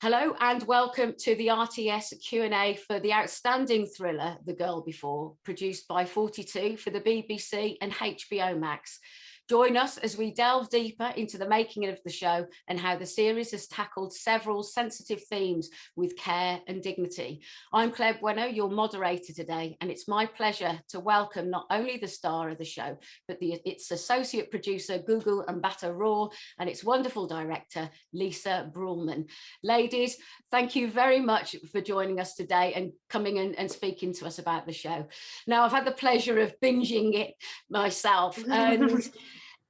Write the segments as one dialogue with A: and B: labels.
A: Hello and welcome to the RTS Q&A for the outstanding thriller, The Girl Before, produced by 42 for the BBC and HBO Max. Join us as we delve deeper into the making of the show and how the series has tackled several sensitive themes with care and dignity. I'm Claire Bueno, your moderator today, and it's my pleasure to welcome not only the star of the show, but its associate producer, Gugu MbathaRaw, and its wonderful director, Lisa Brühlmann. Ladies, thank you very much for joining us today and coming in and speaking to us about the show. Now, I've had the pleasure of binging it myself, and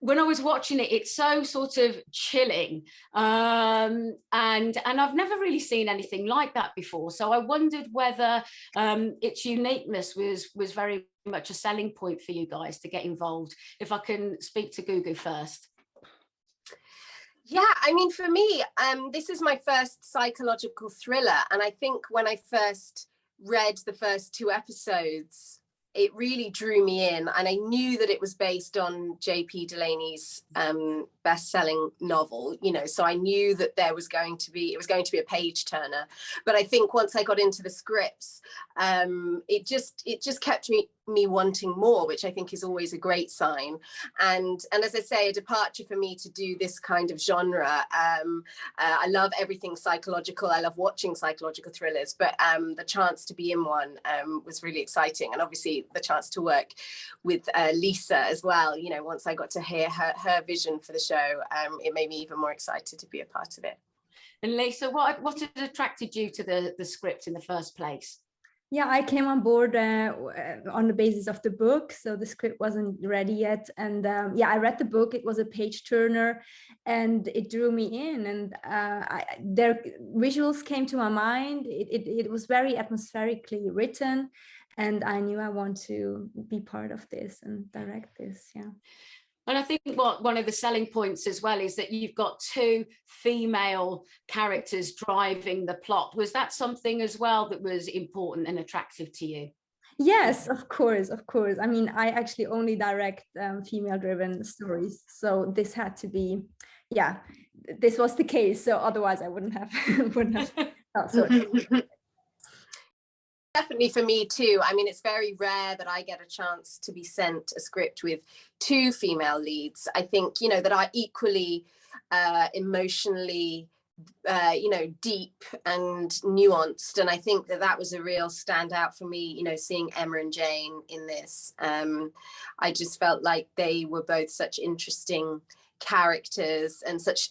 A: when I was watching it, it's so sort of chilling, and I've never really seen anything like that before. So I wondered whether its uniqueness was very much a selling point for you guys to get involved. If I can speak to Gugu first.
B: Yeah, I mean, for me, this is my first psychological thriller, and I think when I first read the first 2 episodes, it really drew me in, and I knew that it was based on J.P. Delaney's best-selling novel, you know, so I knew that it was going to be a page turner. But I think once I got into the scripts, it just kept me wanting more, which I think is always a great sign. And as I say, a departure for me to do this kind of genre. I love everything psychological. I love watching psychological thrillers, but the chance to be in one was really exciting. And obviously the chance to work with Lisa as well. You know, once I got to hear her vision for the show, it made me even more excited to be a part of it.
A: And Lisa, what had attracted you to the script in the first place?
C: Yeah, I came on board on the basis of the book, so the script wasn't ready yet. And yeah, I read the book. It was a page turner, and it drew me in. And their visuals came to my mind. It was very atmospherically written, and I knew I want to be part of this and direct this. Yeah.
A: And I think one of the selling points as well is that you've got 2 female characters driving the plot. Was that something as well that was important and attractive to you?
C: Yes, of course. I mean, I actually only direct female-driven stories, so this had to be, yeah, this was the case. So otherwise, I wouldn't have thought so.
B: Definitely for me too. I mean, it's very rare that I get a chance to be sent a script with 2 female leads. I think, you know, that are equally emotionally, you know, deep and nuanced. And I think that was a real standout for me, you know, seeing Emma and Jane in this. I just felt like they were both such interesting characters and such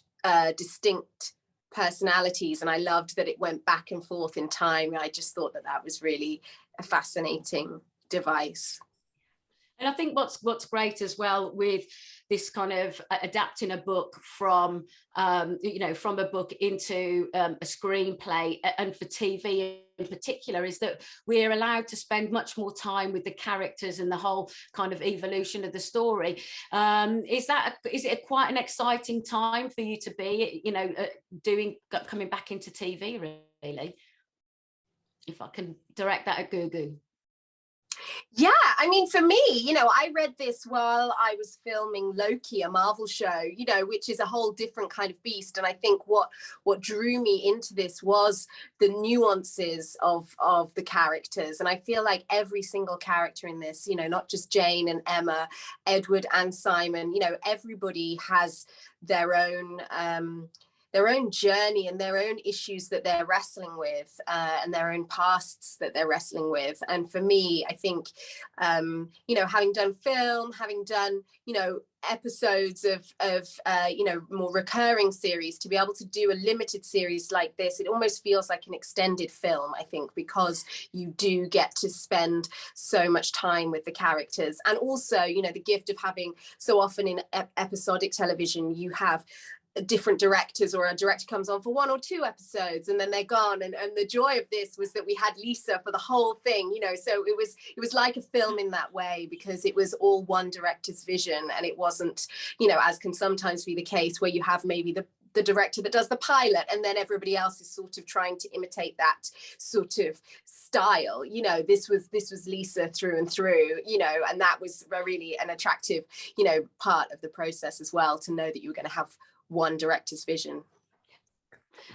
B: distinct personalities, and I loved that it went back and forth in time. I just thought that was really a fascinating device.
A: And I think what's great as well with this kind of adapting a book from you know, from a book into a screenplay, and for TV in particular, is that we're allowed to spend much more time with the characters and the whole kind of evolution of the story. Is it quite an exciting time for you to be, you know, coming back into TV, really? If I can direct that at Gugu.
B: Yeah, I mean, for me, you know, I read this while I was filming Loki, a Marvel show, you know, which is a whole different kind of beast. And I think what drew me into this was the nuances of the characters. And I feel like every single character in this, you know, not just Jane and Emma, Edward and Simon, you know, everybody has their own journey and their own issues that they're wrestling with, and their own pasts that they're wrestling with. And for me, I think, you know, having done film, having done, you know, episodes of you know, more recurring series, to be able to do a limited series like this, it almost feels like an extended film, I think, because you do get to spend so much time with the characters. And also, you know, the gift of having so often in episodic television, you have different directors, or a director comes on for 1 or 2 episodes and then they're gone, and the joy of this was that we had Lisa for the whole thing, you know, so it was like a film in that way, because it was all one director's vision, and it wasn't, you know, as can sometimes be the case, where you have maybe the director that does the pilot and then everybody else is sort of trying to imitate that sort of style. You know, this was Lisa through and through, you know, and that was really an attractive, you know, part of the process as well, to know that you were going to have one director's vision.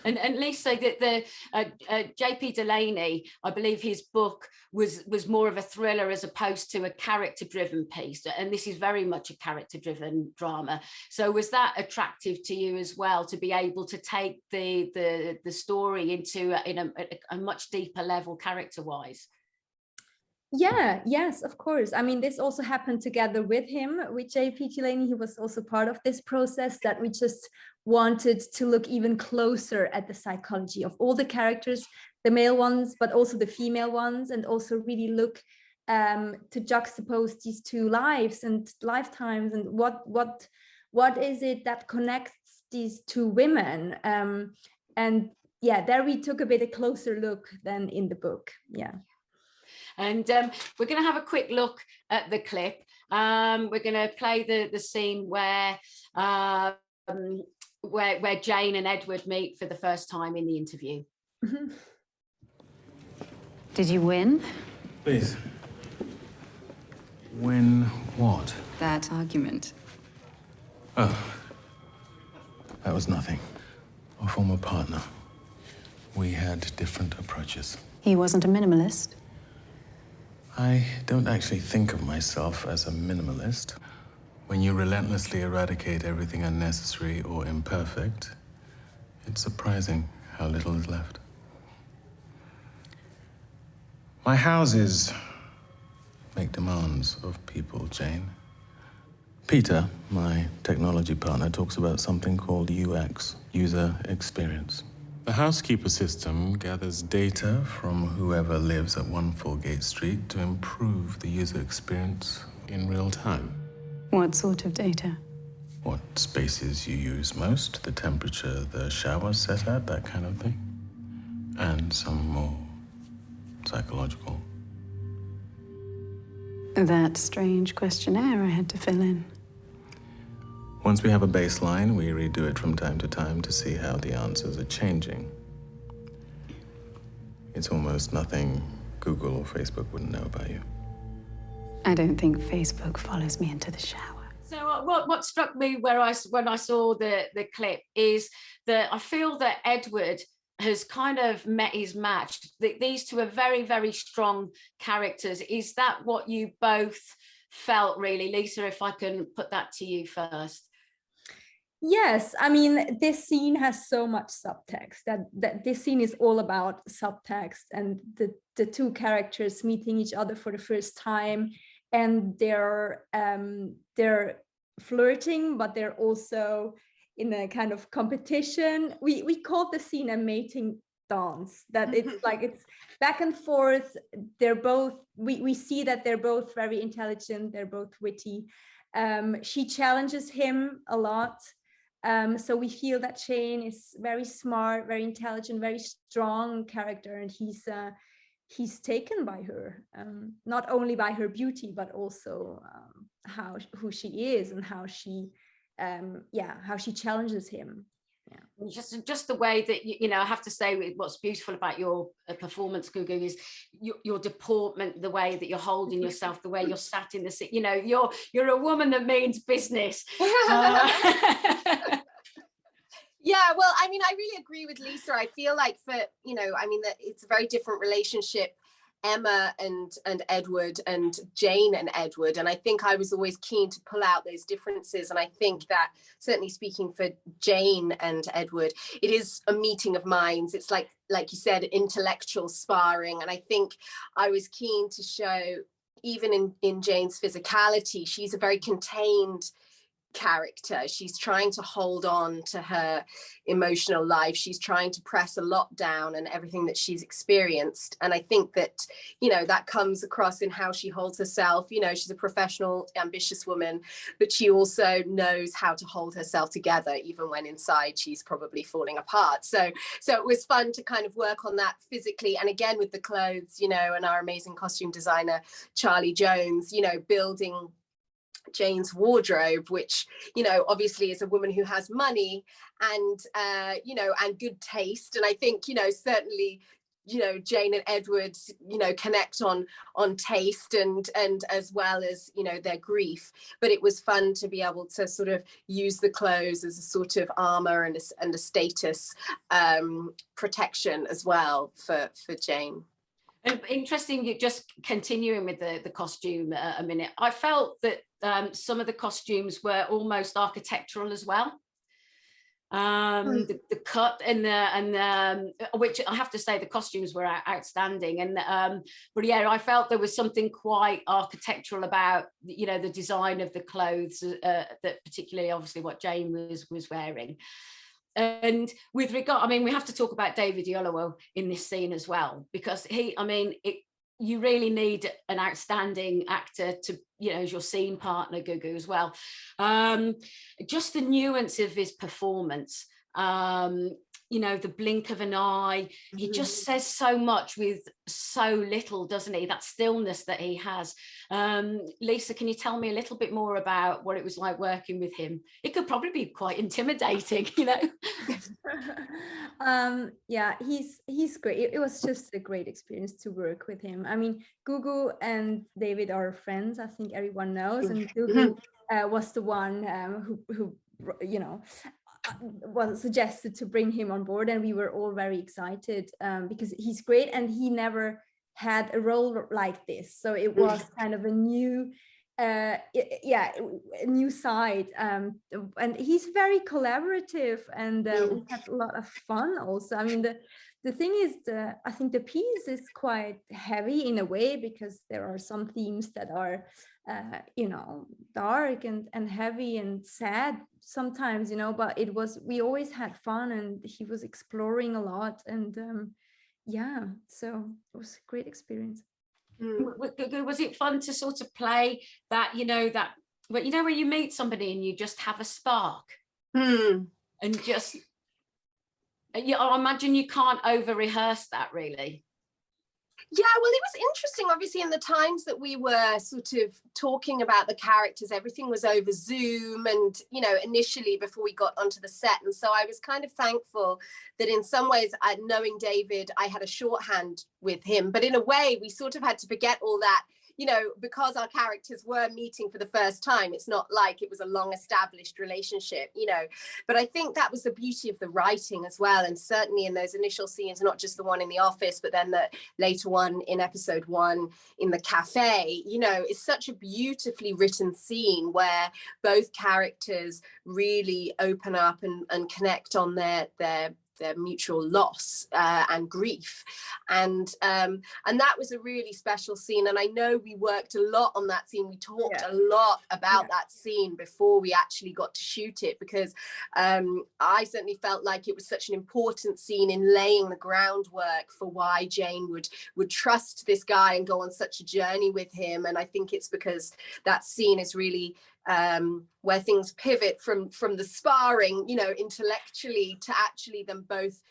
A: And Lisa, that the J.P. Delaney, I believe his book was more of a thriller as opposed to a character-driven piece, and this is very much a character-driven drama. So was that attractive to you as well, to be able to take the story into a much deeper level character-wise?
C: Yeah, yes, of course. I mean, this also happened together with him, with J.P. Delaney. He was also part of this process, that we just wanted to look even closer at the psychology of all the characters, the male ones, but also the female ones, and also really look to juxtapose these two lives and lifetimes, and what is it that connects these two women. And yeah, there we took a bit a closer look than in the book. Yeah.
A: And we're going to have a quick look at the clip. We're going to play the scene where Jane and Edward meet for the first time in the interview.
D: Did you win?
E: Please. Win what?
D: That argument.
E: Oh, that was nothing. Our former partner. We had different approaches.
D: He wasn't a minimalist.
E: I don't actually think of myself as a minimalist. When you relentlessly eradicate everything unnecessary or imperfect, it's surprising how little is left. My houses make demands of people, Jane. Peter, my technology partner, talks about something called UX, user experience. The housekeeper system gathers data from whoever lives at 1 Foregate Street to improve the user experience in real time.
D: What sort of data?
E: What spaces you use most, the temperature the shower's set at, that kind of thing. And some more psychological.
D: That strange questionnaire I had to fill in.
E: Once we have a baseline, we redo it from time to time to see how the answers are changing. It's almost nothing Google or Facebook wouldn't know about you.
D: I don't think Facebook follows me into the shower.
A: So what struck me when I saw the clip is that I feel that Edward has kind of met his match. These two are very, very strong characters. Is that what you both felt, really? Lisa, if I can put that to you first.
C: Yes, I mean, this scene has so much subtext, that this scene is all about subtext, and the two characters meeting each other for the first time, and they're flirting, but they're also in a kind of competition. We called the scene a mating dance, that it's like it's back and forth. They're both, we see that they're both very intelligent, they're both witty. She challenges him a lot. So we feel that Jane is very smart, very intelligent, very strong character, and he's taken by her, not only by her beauty, but also who she is and how she challenges him. Yeah.
A: Just the way that you know, I have to say, what's beautiful about your performance, Gugu, is your deportment, the way that you're holding yourself, the way you're sat in the seat. You know, you're a woman that means business.
B: Yeah, well, I mean, I really agree with Lisa. I feel like that it's a very different relationship, Emma and Edward, and Jane and Edward. And I think I was always keen to pull out those differences. And I think that, certainly speaking for Jane and Edward, it is a meeting of minds. It's like you said, intellectual sparring. And I think I was keen to show, even in Jane's physicality, she's a very contained character. She's trying to hold on to her emotional life. She's trying to press a lot down and everything that she's experienced. And I think that, that comes across in how she holds herself. She's a professional, ambitious woman, but she also knows how to hold herself together, even when inside she's probably falling apart. So it was fun to kind of work on that physically. And again, with the clothes, and our amazing costume designer, Charlie Jones, building Jane's wardrobe, which obviously is a woman who has money and and good taste. And I think certainly you know, Jane and Edward, you know, connect on taste and as well as, you know, their grief. But it was fun to be able to sort of use the clothes as a sort of armor and a status protection as well for Jane.
A: Interesting, just continuing with the costume a minute. I felt that some of the costumes were almost architectural as well. The cut and which I have to say the costumes were outstanding, and but yeah, I felt there was something quite architectural about, you know, the design of the clothes, that particularly obviously what Jane was wearing. And with regard, I mean, we have to talk about David Oyelowo in this scene as well, because you really need an outstanding actor to, you know, as your scene partner, Gugu, as well. Just the nuance of his performance, you know, the blink of an eye, he just says so much with so little, doesn't he? That stillness that he has. Lisa, can you tell me a little bit more about what it was like working with him? It could probably be quite intimidating, you know.
C: Yeah, he's great. It was just a great experience to work with him. I mean, Gugu and David are friends, I think everyone knows, and Gugu was the one who you know, was suggested to bring him on board, and we were all very excited because he's great, and he never had a role like this, so it was kind of a new a new side, and he's very collaborative, and we had a lot of fun also. I mean, the thing is, I think the piece is quite heavy in a way, because there are some themes that are you know, dark and heavy and sad sometimes, you know, but we always had fun, and he was exploring a lot, and yeah, so it was a great experience.
A: Was it fun to sort of play that, you know, that, but you know, when you meet somebody and you just have a spark, and just, yeah, I imagine you can't over rehearse that really.
B: Yeah, well, it was interesting. Obviously, in the times that we were sort of talking about the characters, everything was over Zoom, and, you know, initially before we got onto the set. And so I was kind of thankful that in some ways, knowing David, I had a shorthand with him. But in a way, we sort of had to forget all that, you know, because our characters were meeting for the first time. It's not like it was a long established relationship, you know. But I think that was the beauty of the writing as well. And certainly in those initial scenes, not just the one in the office, but then the later one in episode 1 in the cafe, you know, it's such a beautifully written scene where both characters really open up and connect on their mutual loss and grief, and that was a really special scene. And I know we worked a lot on that scene. We talked a lot about that scene before we actually got to shoot it, because I certainly felt like it was such an important scene in laying the groundwork for why Jane would trust this guy and go on such a journey with him. And I think it's because that scene is really where things pivot from the sparring, you know, intellectually, to actually them both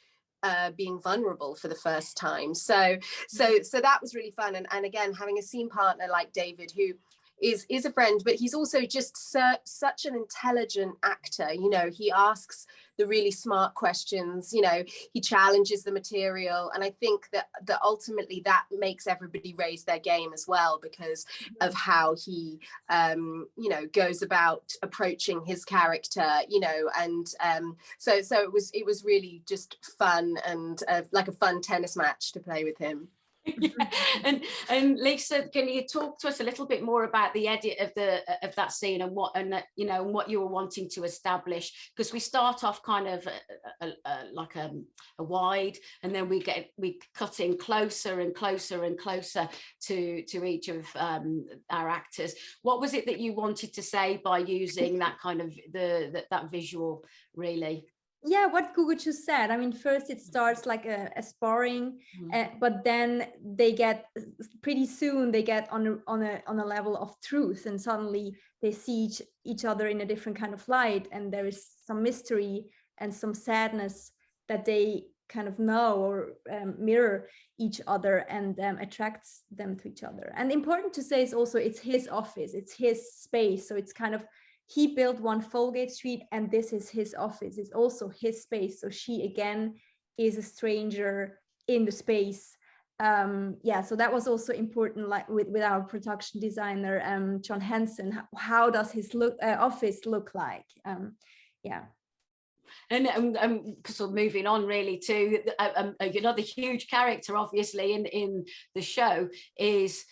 B: being vulnerable for the first time. So that was really fun. And again, having a scene partner like David, who is a friend, but he's also just such an intelligent actor. You know, he asks the really smart questions, you know, he challenges the material. And I think that ultimately that makes everybody raise their game as well, because of how he, you know, goes about approaching his character, you know, and so it was really just fun, and like a fun tennis match to play with him.
A: Yeah. And Lisa, can you talk to us a little bit more about the edit of that scene, and what you were wanting to establish? Because we start off kind of like a wide, and then we cut in closer and closer and closer to each of our actors. What was it that you wanted to say by using that kind of that visual, really?
C: Yeah, what Gugu just said. I mean, first it starts like a sparring, but then pretty soon they get on a level of truth, and suddenly they see each other in a different kind of light, and there is some mystery and some sadness that they kind of know or mirror each other, and attracts them to each other. And important to say is also, it's his office, it's his space, so it's kind of, he built 1 Folgate Street, and this is his office. It's also his space. So she, again, is a stranger in the space. Yeah, so that was also important, like with our production designer, John Hansen. How does his office look like? Yeah.
A: And sort of moving on really to another huge character, obviously, in the show is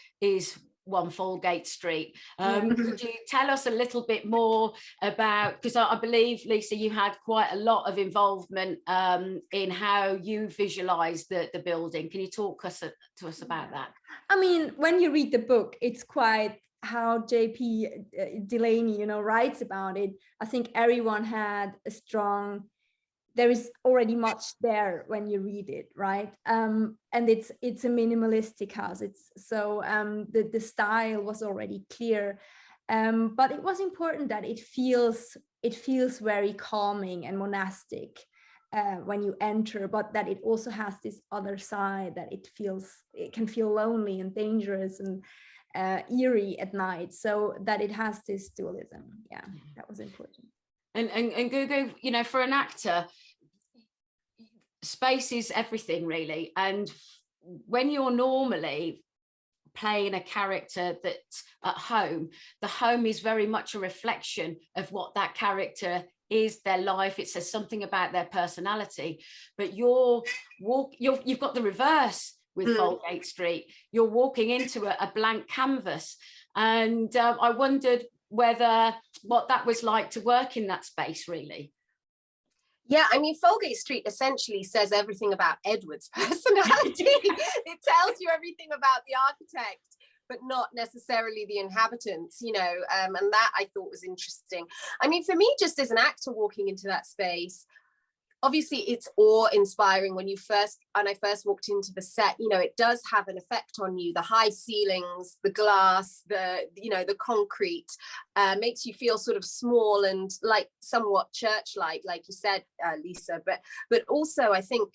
A: 1 Falgate Street. Could you tell us a little bit more about, because I believe, Lisa, you had quite a lot of involvement in how you visualize the building. Can you talk to us about that?
C: I mean, when you read the book, it's quite how JP Delaney, you know, writes about it. I think everyone had a strong, there is already much there when you read it, right? And it's a minimalistic house. It's so the style was already clear, but it was important that it feels very calming and monastic when you enter, but that it also has this other side, that it can feel lonely and dangerous and eerie at night, so that it has this dualism. Yeah, that was important.
A: And Gugu, you know, for an actor, space is everything really. And when you're normally playing a character that's at home, the home is very much a reflection of what that character is, their life. It says something about their personality. But you've got the reverse with Falgate Street. You're walking into a blank canvas. And I wondered what that was like to work in that space, really.
B: Yeah, I mean, Falgate Street essentially says everything about Edward's personality. It tells you everything about the architect, but not necessarily the inhabitants, you know, and that I thought was interesting. I mean, for me, just as an actor walking into that space, obviously it's awe-inspiring when I first walked into the set. You know, it does have an effect on you. The high ceilings, the glass, the concrete makes you feel sort of small and like somewhat church-like you said, Lisa. But also, I think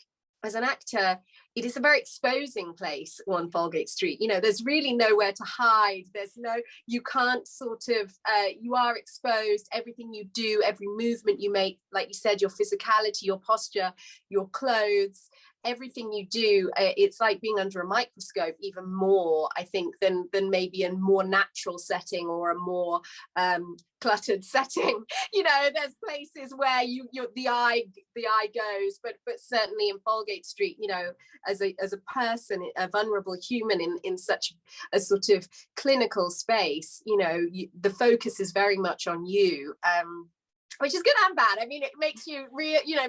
B: as an actor, it is a very exposing place, 1 Falgate Street. You know, there's really nowhere to hide. You can't sort of, you are exposed. Everything you do, every movement you make, like you said, your physicality, your posture, your clothes, everything you do, it's like being under a microscope even more, I think, than maybe a more natural setting or a more cluttered setting. You know, there's places where the eye goes, but certainly in Falgate Street, you know, as a person, a vulnerable human in such a sort of clinical space, you know, the focus is very much on you. Which is good and bad. I mean, it makes you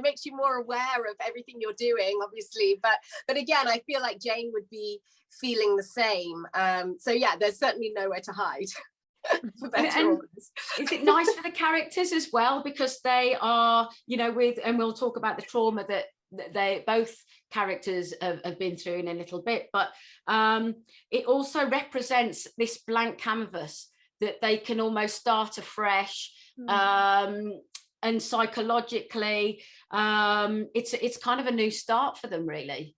B: makes you more aware of everything you're doing, obviously. But again, I feel like Jane would be feeling the same. So yeah, there's certainly nowhere to hide. For better or worse.
A: Is it nice for the characters as well, because they are, you know, and we'll talk about the trauma that they both characters have been through in a little bit, but it also represents this blank canvas that they can almost start afresh. And psychologically, it's kind of a new start for them, really.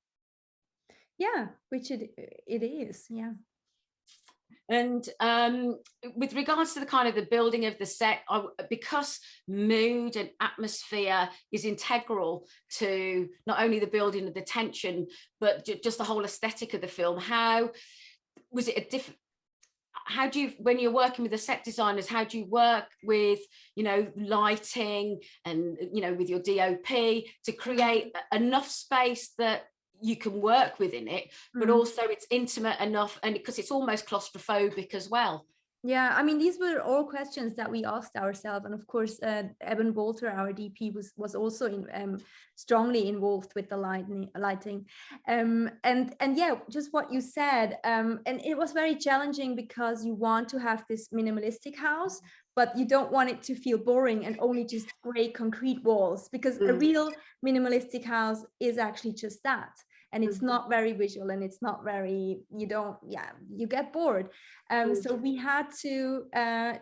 C: Yeah, which it is. Yeah.
A: And with regards to the kind of the building of the set, because mood and atmosphere is integral to not only the building of the tension, but just the whole aesthetic of the film, how was it how do you, when you're working with the set designers, how do you work with, you know, lighting and, you know, with your DOP to create enough space that you can work within it, but also it's intimate enough, and because it's almost claustrophobic as well?
C: Yeah, I mean, these were all questions that we asked ourselves, and of course, Eben Bolter, our DP, was also strongly involved with the lighting, and yeah, just what you said, and it was very challenging because you want to have this minimalistic house, but you don't want it to feel boring and only just gray concrete walls, because a real minimalistic house is actually just that. And it's not very visual, and it's not very, you get bored. So we had to,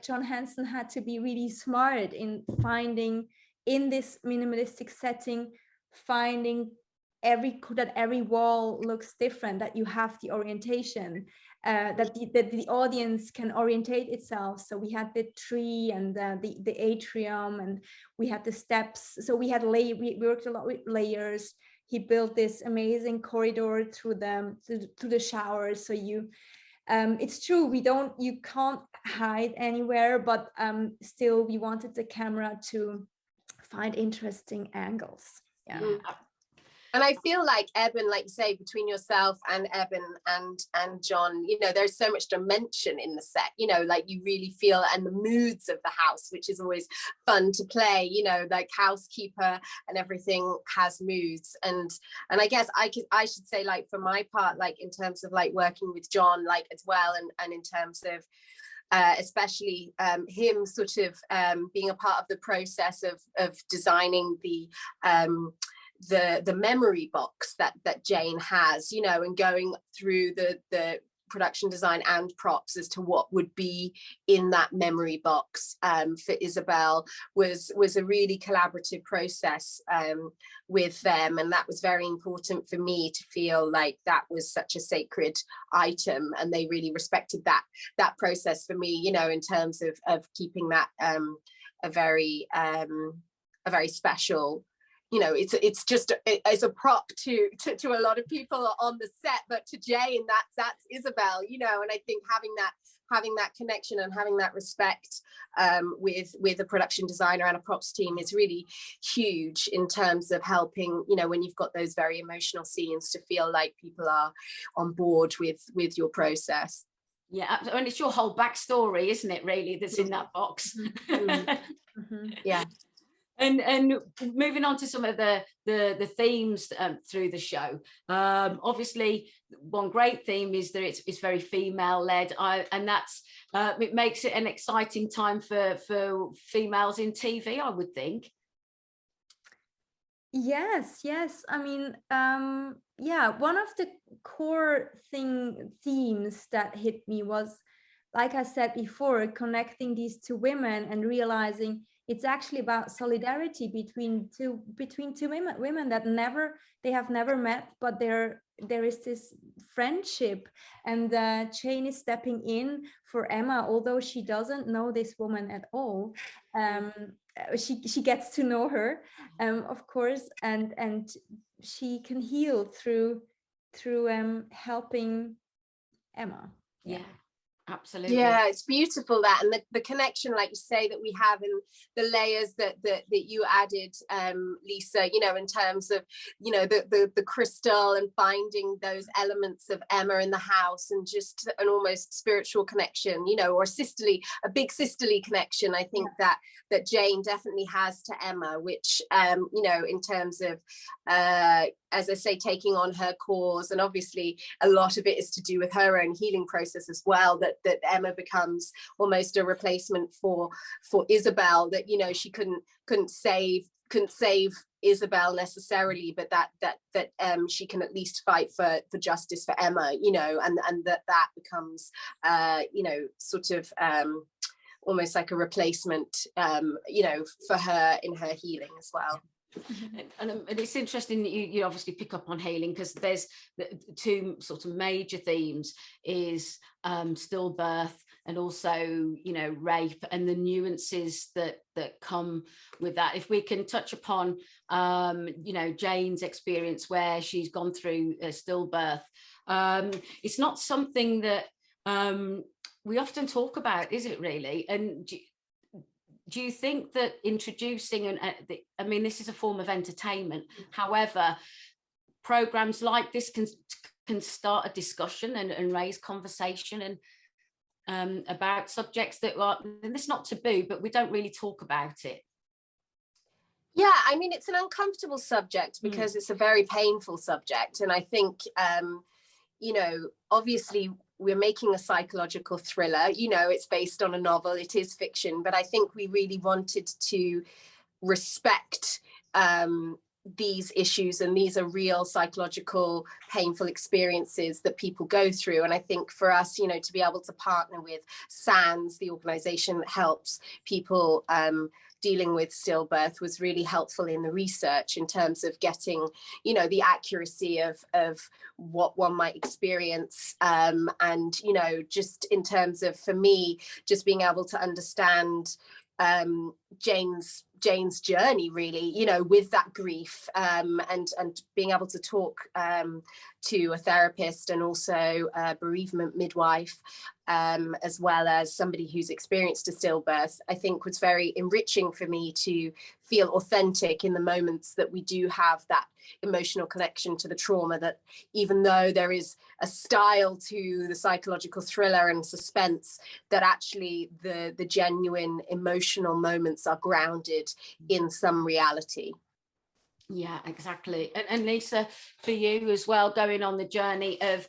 C: John Hansen had to be really smart in finding, in this minimalistic setting, finding that every wall looks different, that you have the orientation, that the audience can orientate itself. So we had the tree and the atrium, and we had the steps. So we worked a lot with layers. he built this amazing corridor through the showers. So you, it's true, you can't hide anywhere, but still we wanted the camera to find interesting angles. Yeah.
B: And I feel like Eben, like you say, between yourself and Eben and John, you know, there's so much dimension in the set, you know, like you really feel, and the moods of the house, which is always fun to play, you know, like housekeeper and everything has moods. And I guess I should say, like, for my part, like in terms of like working with John, like as well, and in terms of especially him sort of being a part of the process of designing the memory box that Jane has, you know, and going through the production design and props as to what would be in that memory box for Isabel was a really collaborative process with them, and that was very important for me to feel like that was such a sacred item, and they really respected that process for me, you know, in terms of keeping that a very special, you know, it's just as a prop to a lot of people on the set, but to Jane, that's Isabel, you know. And I think having that connection and having that respect with a production designer and a props team is really huge in terms of helping, you know, when you've got those very emotional scenes, to feel like people are on board with your process.
A: Yeah, and it's your whole backstory, isn't it, really, that's in that box?
B: Yeah.
A: And moving on to some of the themes through the show, obviously one great theme is that it's very female led, and that's it makes it an exciting time for females in TV, I would think.
C: Yes. I mean, yeah, one of the core themes that hit me was, like I said before, connecting these two women and realizing it's actually about solidarity between two women that have never met, but there is this friendship, and Jane is stepping in for Emma, although she doesn't know this woman at all. She gets to know her, of course, and she can heal through helping Emma.
A: Yeah. Absolutely.
B: Yeah, it's beautiful, that, and the connection, like you say, that we have, and the layers that you added, Lisa, you know, in terms of, you know, the crystal and finding those elements of Emma in the house, and just an almost spiritual connection, you know, or a big sisterly connection. I think that Jane definitely has to Emma, which you know, in terms of as I say, taking on her cause, and obviously a lot of it is to do with her own healing process as well, that Emma becomes almost a replacement for Isabel, that, you know, she couldn't save Isabel necessarily, but that she can at least fight for justice for Emma, you know, and that becomes you know, sort of almost like a replacement, you know, for her in her healing as well.
A: And it's interesting that you obviously pick up on healing, because there's the two sort of major themes is stillbirth, and also, you know, rape, and the nuances that come with that. If we can touch upon you know, Jane's experience where she's gone through stillbirth, it's not something that we often talk about, is it really? And do you think that introducing I mean, this is a form of entertainment, however, programs like this can start a discussion and raise conversation and about subjects that are, and it's not taboo, but we don't really talk about it.
B: Yeah, I mean, it's an uncomfortable subject because it's a very painful subject, and I think you know, obviously we're making a psychological thriller, you know, it's based on a novel, it is fiction, but I think we really wanted to respect these issues, and these are real psychological painful experiences that people go through. And I think for us, you know, to be able to partner with SANS, the organization that helps people dealing with stillbirth, was really helpful in the research, in terms of getting, you know, the accuracy of what one might experience, and, you know, just in terms of, for me, just being able to understand Jane's Jane's journey, really, you know, with that grief, and being able to talk to a therapist and also a bereavement midwife, as well as somebody who's experienced a stillbirth, I think was very enriching for me to feel authentic in the moments that we do have that emotional connection to the trauma, that even though there is a style to the psychological thriller and suspense, that actually the genuine emotional moments are grounded in some reality.
A: Yeah, exactly. And Lisa, for you as well, going on the journey of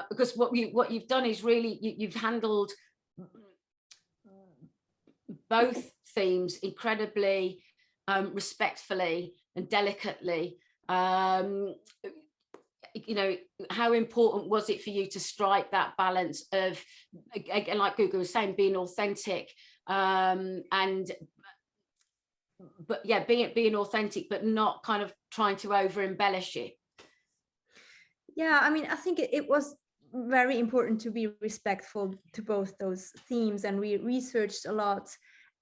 A: because what you've done is really you've handled both themes incredibly respectfully and delicately. You know, how important was it for you to strike that balance of, again, like Gugu was saying, being authentic, being authentic, but not kind of trying to over embellish it?
C: Yeah, I mean, I think it was very important to be respectful to both those themes, and we researched a lot,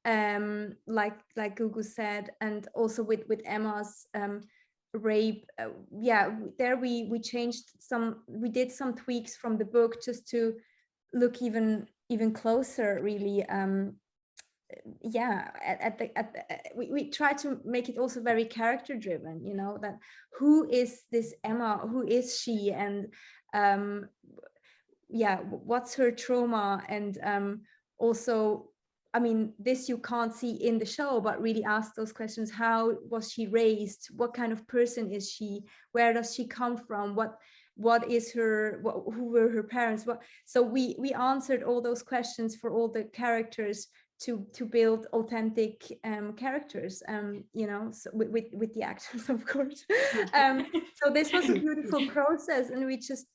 C: like Gugu said, and also with Emma's rape. There we changed we did some tweaks from the book just to look even closer, really. We try to make it also very character driven, you know, that who is this Emma, who is she, and what's her trauma, and also, I mean, this you can't see in the show, but really ask those questions. How was she raised? What kind of person is she? Where does she come from? What is her, who were her parents? So we answered all those questions for all the characters to build authentic characters, you know, so with the actors, of course. So this was a beautiful process, and we just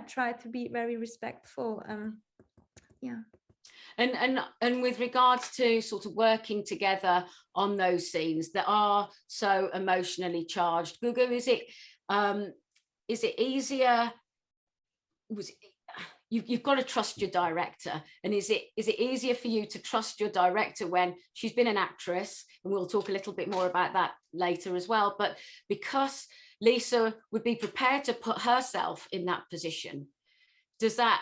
C: tried to be very respectful.
A: And with regards to sort of working together on those scenes that are so emotionally charged, Gugu, is it easier? You've got to trust your director, and is it easier for you to trust your director when she's been an actress, and we'll talk a little bit more about that later as well, but because Lisa would be prepared to put herself in that position, does that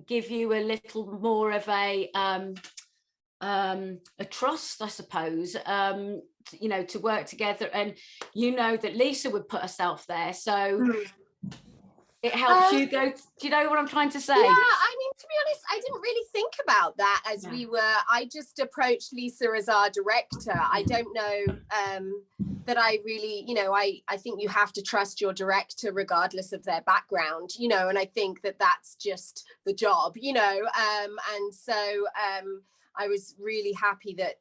A: give you a little more of a trust, I suppose, you know, to work together, and you know that Lisa would put herself there, so it helps you go. Do you know what I'm trying to say?
B: Yeah, I mean, to be honest, I didn't really think about that as I just approached Lisa as our director. I don't know that I really, you know, I think you have to trust your director regardless of their background, you know, and I think that that's just the job, you know, and so I was really happy that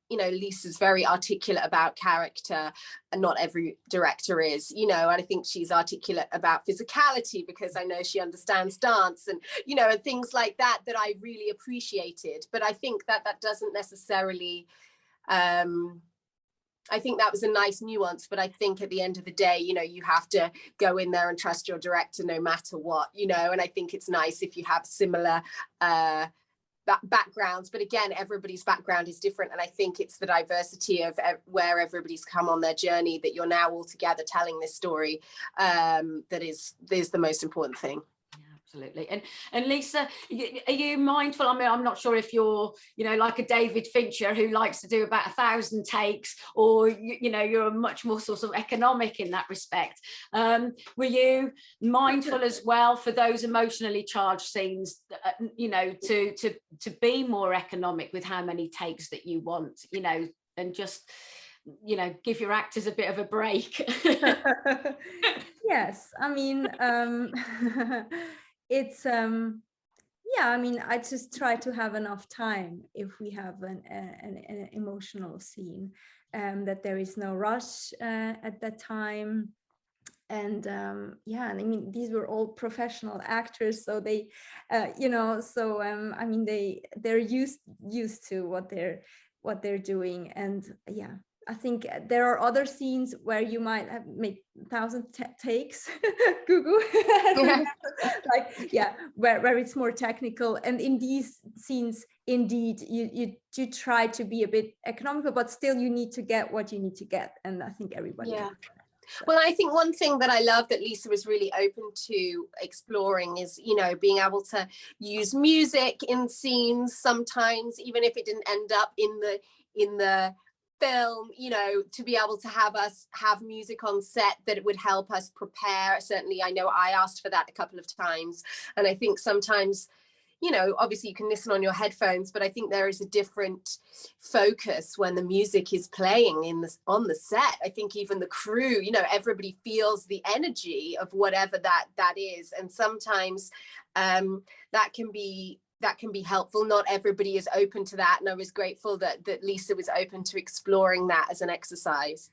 B: you know, Lisa's very articulate about character, and not every director is, you know, and I think she's articulate about physicality because I know she understands dance, and, you know, and things like that I really appreciated. But I think that doesn't necessarily, I think that was a nice nuance, but I think at the end of the day, you know, you have to go in there and trust your director no matter what, you know, and I think it's nice if you have similar backgrounds, but again, everybody's background is different, and I think it's the diversity of where everybody's come on their journey, that you're now all together telling this story, that is the most important thing.
A: Absolutely. And Lisa, are you mindful? I mean, I'm not sure if you're, you know, like a David Fincher who likes to do about 1,000 takes, or you know, you're much more sort of economic in that respect. Were you mindful as well for those emotionally charged scenes, you know, to be more economic with how many takes that you want, you know, and just, you know, give your actors a bit of a break?
C: Yes, I mean, it's I mean, I just try to have enough time if we have an emotional scene, that there is no rush at that time. And and I mean, these were all professional actors, so they you know, so I mean, they're used to what they're doing, and I think there are other scenes where you might have made 1,000 takes, Gugu, like, yeah, where it's more technical. And in these scenes, indeed, you try to be a bit economical, but still you need to get what you need to get. And I think everybody.
B: Yeah. Well, I think one thing that I love that Lisa was really open to exploring is, you know, being able to use music in scenes sometimes, even if it didn't end up in the film, you know, to be able to have us have music on set that would help us prepare. Certainly, I know I asked for that a couple of times. And I think sometimes, you know, obviously you can listen on your headphones, but I think there is a different focus when the music is playing on the set. I think even the crew, you know, everybody feels the energy of whatever that is. And sometimes that can be helpful. Not everybody is open to that. And I was grateful that Lisa was open to exploring that as an exercise.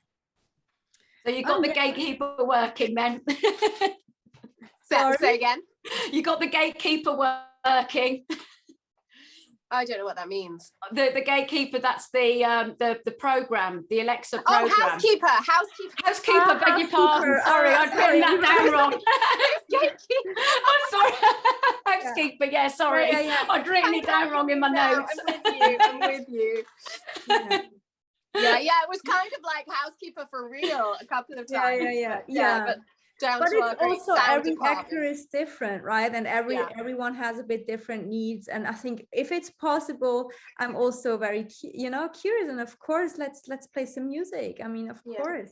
A: So you got the gatekeeper working then.
B: Say again?
A: You got the gatekeeper working.
B: I don't know what that means.
A: The gatekeeper, that's the program, the Alexa program.
B: Oh, housekeeper,
A: beg your pardon. Sorry, I'd written that down wrong.
B: Gatekeeper.
A: I'm sorry. Housekeeper, yeah, sorry.
C: Yeah.
A: I'd written it down wrong in my notes.
B: I'm with you. Yeah, it was kind of like housekeeper for real a couple of times.
C: Yeah.
B: But down
C: but
B: to
C: it's also every
B: department.
C: actor is different, right? And everyone has a bit different needs. And I think if it's possible, I'm also very curious. And of course, let's play some music. I mean, of course.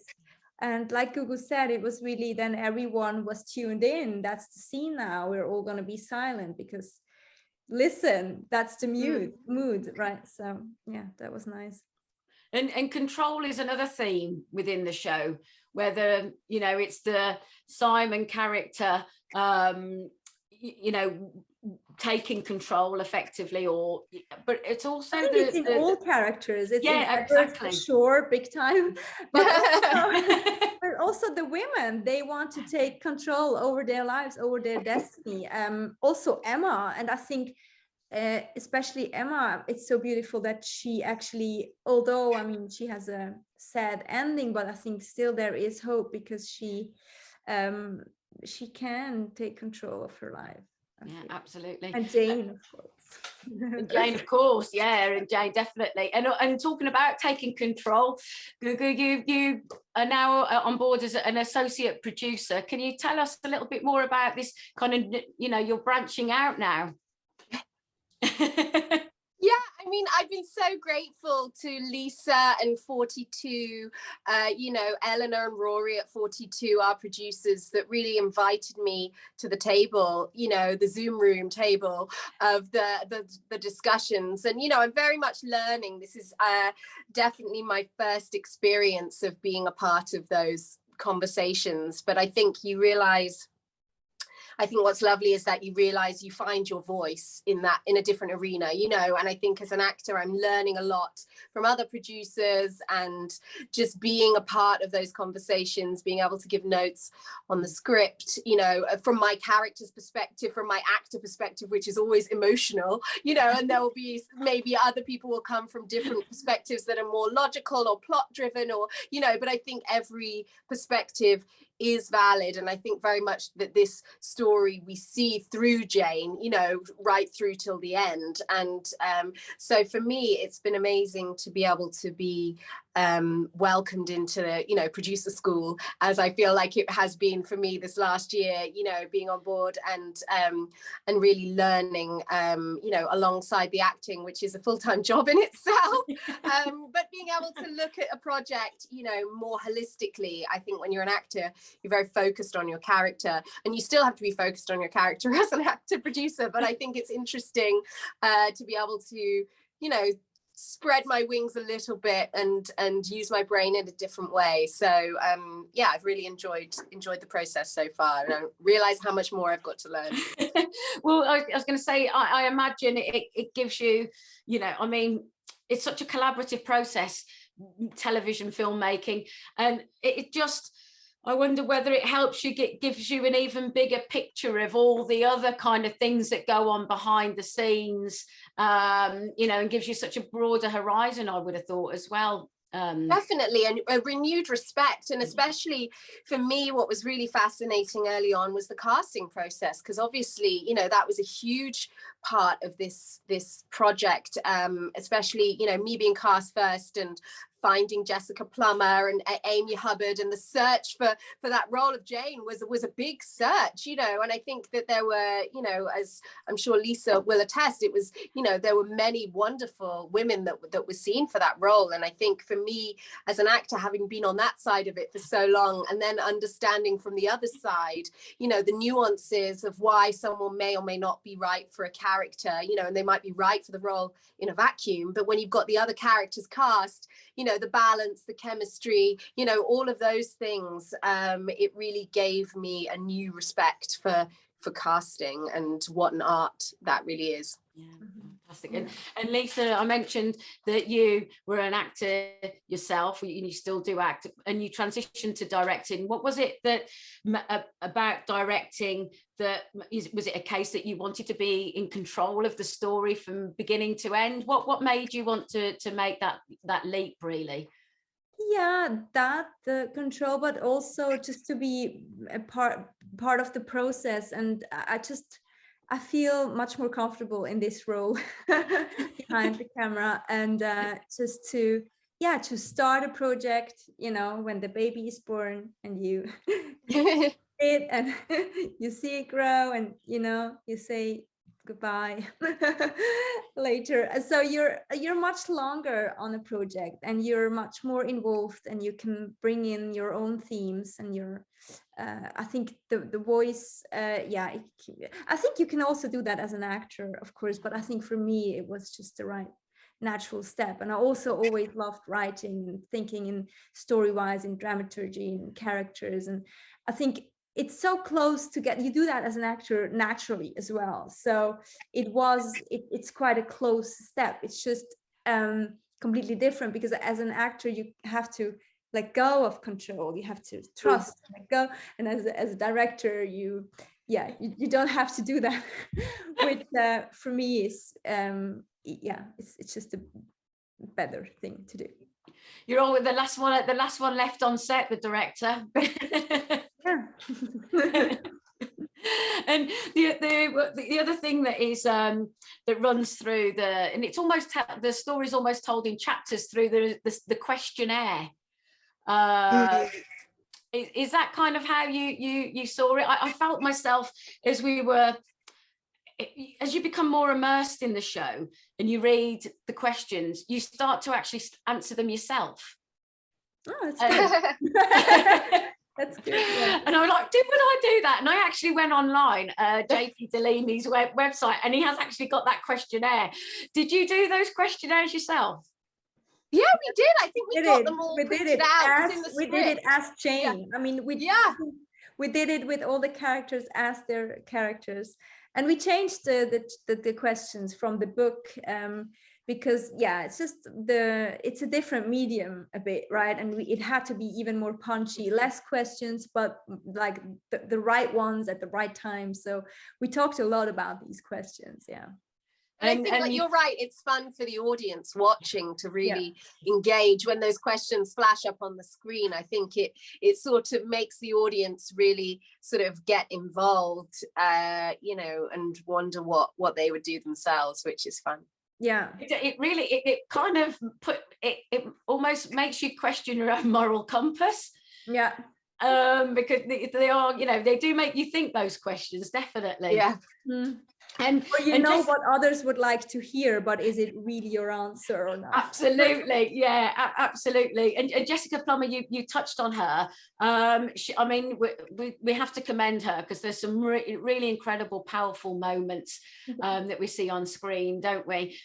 C: And like Gugu said, it was really then everyone was tuned in. That's the scene now. We're all going to be silent because listen, that's the mood, right? So yeah, that was nice.
A: And control is another theme within the show, whether, you know, it's the Simon character, you know, taking control effectively, but it's also
C: it's in all characters. It's
A: exactly,
C: sure, big time. But also the women, they want to take control over their lives, over their destiny. Also Emma, and I think especially Emma, it's so beautiful that she actually, although I mean she has a sad ending, but I think still there is hope because she can take control of her life.
A: Yeah, absolutely.
C: And Jane, of course.
A: And Jane, of course, yeah, and Jane definitely. And talking about taking control, you are now on board as an associate producer. Can you tell us a little bit more about this kind of, you know, you're branching out now?
B: Yeah, I mean, I've been so grateful to Lisa and 42, you know, Eleanor and Rory at 42, our producers, that really invited me to the table, you know, the Zoom room table of the discussions. And, you know, I'm very much learning. This is definitely my first experience of being a part of those conversations. But I think what's lovely is that you realize you find your voice in a different arena, you know. And I think as an actor, I'm learning a lot from other producers, and just being a part of those conversations, being able to give notes on the script, you know, from my character's perspective, from my actor perspective, which is always emotional, you know. And there will be maybe other people will come from different perspectives that are more logical or plot driven, or, you know, but I think every perspective is valid. And I think very much that this story we see through Jane, you know, right through till the end. And so for me, it's been amazing to be able to be welcomed into, you know, producer school, as I feel like it has been for me this last year, you know, being on board and really learning, you know, alongside the acting, which is a full-time job in itself, but being able to look at a project, you know, more holistically. I think when you're an actor, you're very focused on your character, and you still have to be focused on your character as an actor producer, but I think it's interesting to be able to, you know, spread my wings a little bit and use my brain in a different way. So yeah, I've really enjoyed the process so far, and I realize how much more I've got to learn.
A: Well, I was going to say, I imagine it gives you, you know, I mean, it's such a collaborative process, television filmmaking, and it just, I wonder whether it helps you gives you an even bigger picture of all the other kind of things that go on behind the scenes, you know, and gives you such a broader horizon, I would have thought as well.
B: Definitely, and a renewed respect. And especially for me, what was really fascinating early on was the casting process, because obviously, you know, that was a huge part of this project, especially, you know, me being cast first and finding Jessica Plummer and Amy Hubbard, and the search for that role of Jane was a big search, you know. And I think that there were, you know, as I'm sure Lisa will attest, it was, you know, there were many wonderful women that were seen for that role. And I think for me as an actor, having been on that side of it for so long, and then understanding from the other side, you know, the nuances of why someone may or may not be right for a character, you know, and they might be right for the role in a vacuum, but when you've got the other characters cast, you know, the balance, the chemistry, you know, all of those things, it really gave me a new respect for casting and what an art that really is.
A: Yeah, fantastic. And Lisa, I mentioned that you were an actor yourself, and you still do act, and you transitioned to directing. What was it that about directing that was it a case that you wanted to be in control of the story from beginning to end? What made you want to make that leap, really?
C: Yeah, that the control, but also just to be a part of the process. And I feel much more comfortable in this role behind the camera, and just to start a project, you know, when the baby is born, and you it and you see it grow, and you know, you say goodbye later. So you're much longer on a project, and you're much more involved, and you can bring in your own themes and your I think the voice, I think you can also do that as an actor, of course, but I think for me it was just the right natural step. And I also always loved writing and thinking in story-wise, in dramaturgy and characters, and I think it's so close to you do that as an actor naturally as well. So it's quite a close step. It's just completely different, because as an actor you have to let go of control, you have to trust, let go, and as a director you don't have to do that. Which for me is it's just a better thing to do.
A: You're all with the last one left on set, the director.
C: Yeah.
A: And the other thing that is that runs through and it's almost the story's almost told in chapters through the questionnaire. Is that kind of how you saw it? I felt myself as you become more immersed in the show and you read the questions, you start to actually answer them yourself.
C: Oh, that's good. That's good. Yeah.
A: And I was like, would I do that? And I actually went online, JP Delaney's website, and he has actually got that questionnaire. Did you do those questionnaires yourself?
B: Yeah, we did. I think we got them all printed out.
C: We did it as Jane. Yeah. I mean, we did it with all the characters as their characters, and we changed the questions from the book. Because it's a different medium a bit, right? And it had to be even more punchy, less questions, but like the right ones at the right time. So we talked a lot about these questions. Yeah.
B: And I think you're right, it's fun for the audience watching to really engage when those questions flash up on the screen. I think it sort of makes the audience really sort of get involved, you know, and wonder what they would do themselves, which is fun.
C: Yeah,
A: it really kind of it almost makes you question your own moral compass.
C: Yeah.
A: Because they are, you know, they do make you think those questions, definitely.
B: Yeah.
C: Mm. And what others would like to hear, but is it really your answer or not?
A: Absolutely, yeah, absolutely. And Jessica Plummer, you touched on her. I mean, we have to commend her, because there's some really incredible, powerful moments that we see on screen, don't we?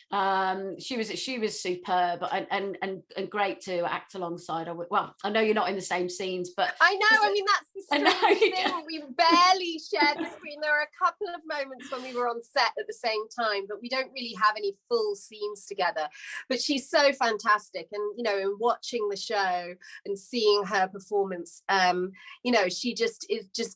A: She was superb and great to act alongside. Well, I know you're not in the same scenes, but
B: I know. I mean, that's the strange thing. We barely shared the screen. There were a couple of moments when we were on set at the same time, but we don't really have any full scenes together. But she's so fantastic, and you know, in watching the show and seeing her performance, you know, she just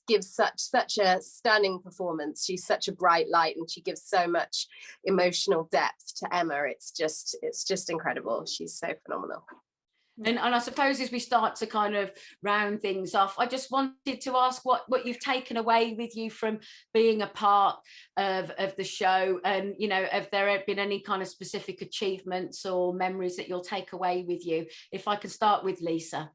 B: gives such a stunning performance. She's such a bright light, and she gives so much emotional depth to Emma. It's just incredible. She's so phenomenal.
A: And I suppose as we start to kind of round things off, I just wanted to ask what you've taken away with you from being a part of the show, and, you know, have there been any kind of specific achievements or memories that you'll take away with you? If I can start with Lisa.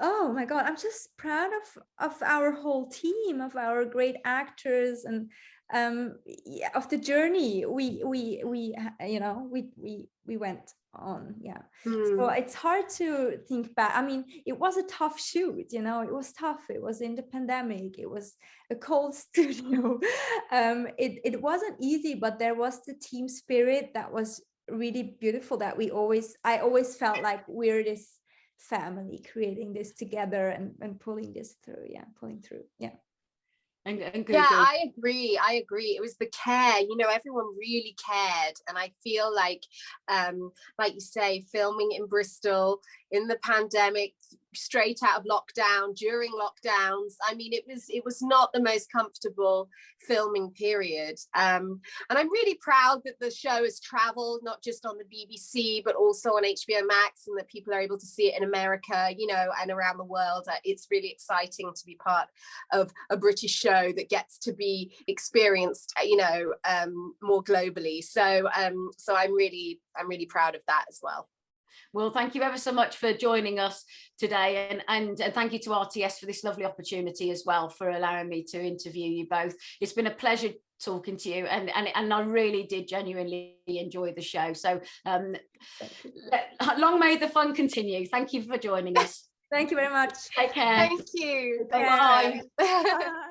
C: Oh my God, I'm just proud of our whole team, of our great actors, and yeah, of the journey we went on. Yeah. So it's hard to think back. I mean, it was a tough shoot, you know, it was tough. It was in the pandemic, it was a cold studio. It wasn't easy, but there was the team spirit that was really beautiful, that I always felt like we're this family creating this together and pulling this through. Yeah.
A: And
B: yeah, I agree. It was the care, you know, everyone really cared. And I feel like you say, filming in Bristol in the pandemic, straight out of lockdown, during lockdowns, I mean, it was not the most comfortable filming period. And I'm really proud that the show has traveled, not just on the BBC, but also on HBO Max, and that people are able to see it in America, you know, and around the world. It's really exciting to be part of a British show that gets to be experienced, you know, more globally. So I'm really proud of that as well.
A: Well, thank you ever so much for joining us today, and thank you to RTS for this lovely opportunity as well, for allowing me to interview you both. It's been a pleasure talking to you, and I really did genuinely enjoy the show. So long may the fun continue. Thank you for joining us.
C: Thank you very much.
A: Take care.
B: Thank you.
A: Bye.
C: Bye.